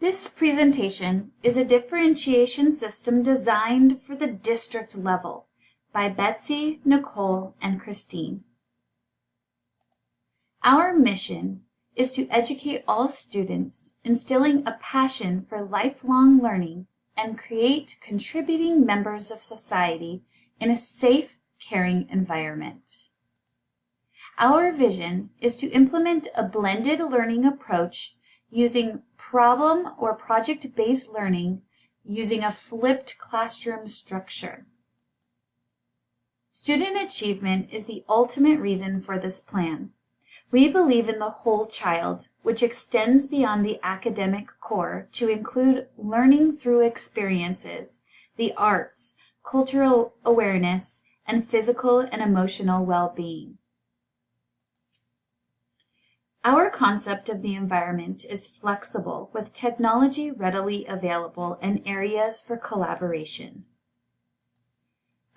This presentation is a differentiation system designed for the district level by Betsy, Nicole, and Christine. Our mission is to educate all students, instilling a passion for lifelong learning and create contributing members of society in a safe, caring environment. Our vision is to implement a blended learning approach using problem or project-based learning using a flipped classroom structure. Student achievement is the ultimate reason for this plan. We believe in the whole child, which extends beyond the academic core to include learning through experiences, the arts, cultural awareness, and physical and emotional well-being. Our concept of the environment is flexible, with technology readily available and areas for collaboration.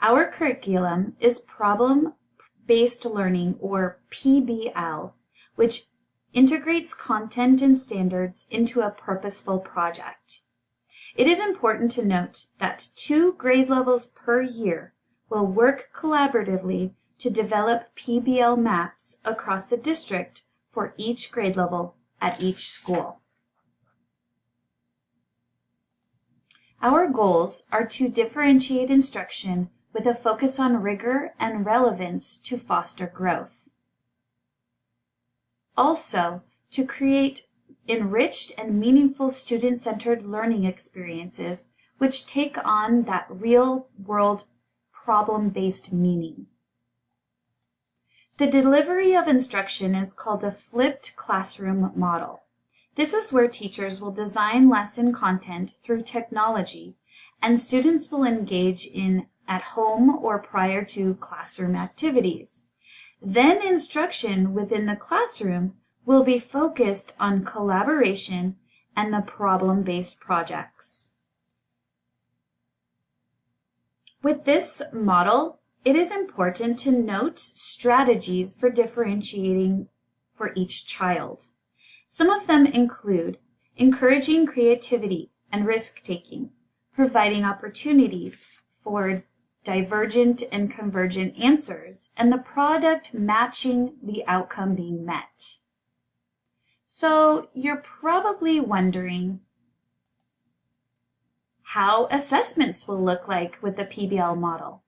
Our curriculum is problem-based learning, or PBL, which integrates content and standards into a purposeful project. It is important to note that 2 grade levels per year will work collaboratively to develop PBL maps across the district for each grade level at each school. Our goals are to differentiate instruction with a focus on rigor and relevance to foster growth. Also, to create enriched and meaningful student-centered learning experiences which take on that real-world problem-based meaning. The delivery of instruction is called a flipped classroom model. This is where teachers will design lesson content through technology, and students will engage in at home or prior to classroom activities. Then instruction within the classroom will be focused on collaboration and the problem-based projects. With this model, it is important to note strategies for differentiating for each child. Some of them include encouraging creativity and risk-taking, providing opportunities for divergent and convergent answers, and the product matching the outcome being met. So you're probably wondering how assessments will look like with the PBL model.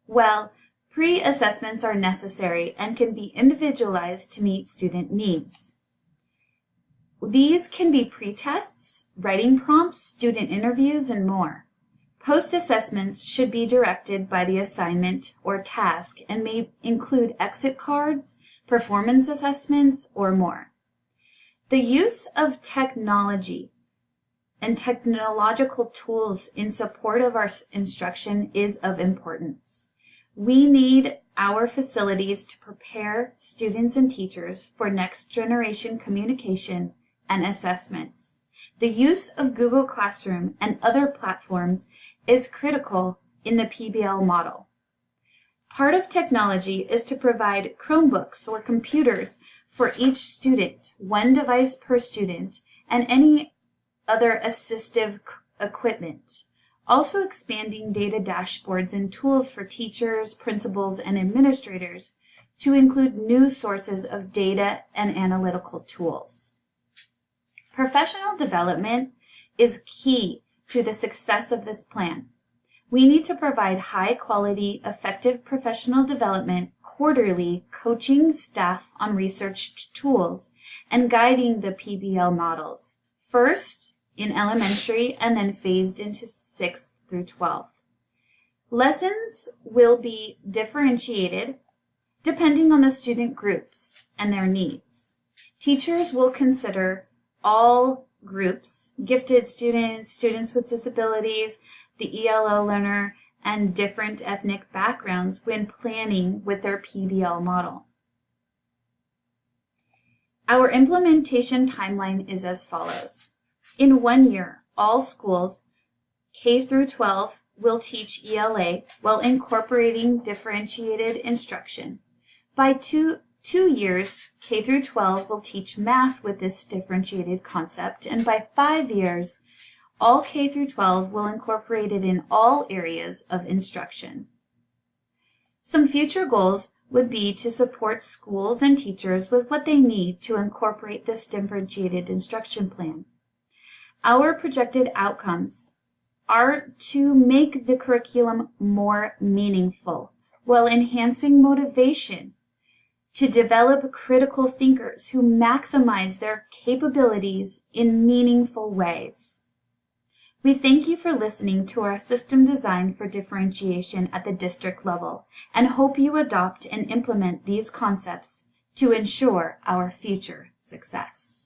Well, pre-assessments are necessary and can be individualized to meet student needs. These can be pre-tests, writing prompts, student interviews, and more. Post-assessments should be directed by the assignment or task and may include exit cards, performance assessments, or more. The use of technology and technological tools in support of our instruction is of importance. We need our facilities to prepare students and teachers for next generation communication and assessments. The use of Google Classroom and other platforms is critical in the PBL model. Part of technology is to provide Chromebooks or computers for each student, 1 device per student, and any other assistive equipment. Also expanding data dashboards and tools for teachers, principals, and administrators to include new sources of data and analytical tools. Professional development is key to the success of this plan. We need to provide high-quality, effective professional development quarterly, coaching staff on research tools and guiding the PBL models, first in elementary and then phased into 6th through 12th. Lessons will be differentiated depending on the student groups and their needs. Teachers will consider all groups, gifted students, students with disabilities, the ELO learner, and different ethnic backgrounds when planning with their PBL model. Our implementation timeline is as follows. In 1 year, all schools, K through 12, will teach ELA while incorporating differentiated instruction. By 2 2 years, K through 12 will teach math with this differentiated concept, and by 5 years, all K through 12 will incorporate it in all areas of instruction. Some future goals would be to support schools and teachers with what they need to incorporate this differentiated instruction plan. Our projected outcomes are to make the curriculum more meaningful while enhancing motivation, to develop critical thinkers who maximize their capabilities in meaningful ways. We thank you for listening to our system design for differentiation at the district level and hope you adopt and implement these concepts to ensure our future success.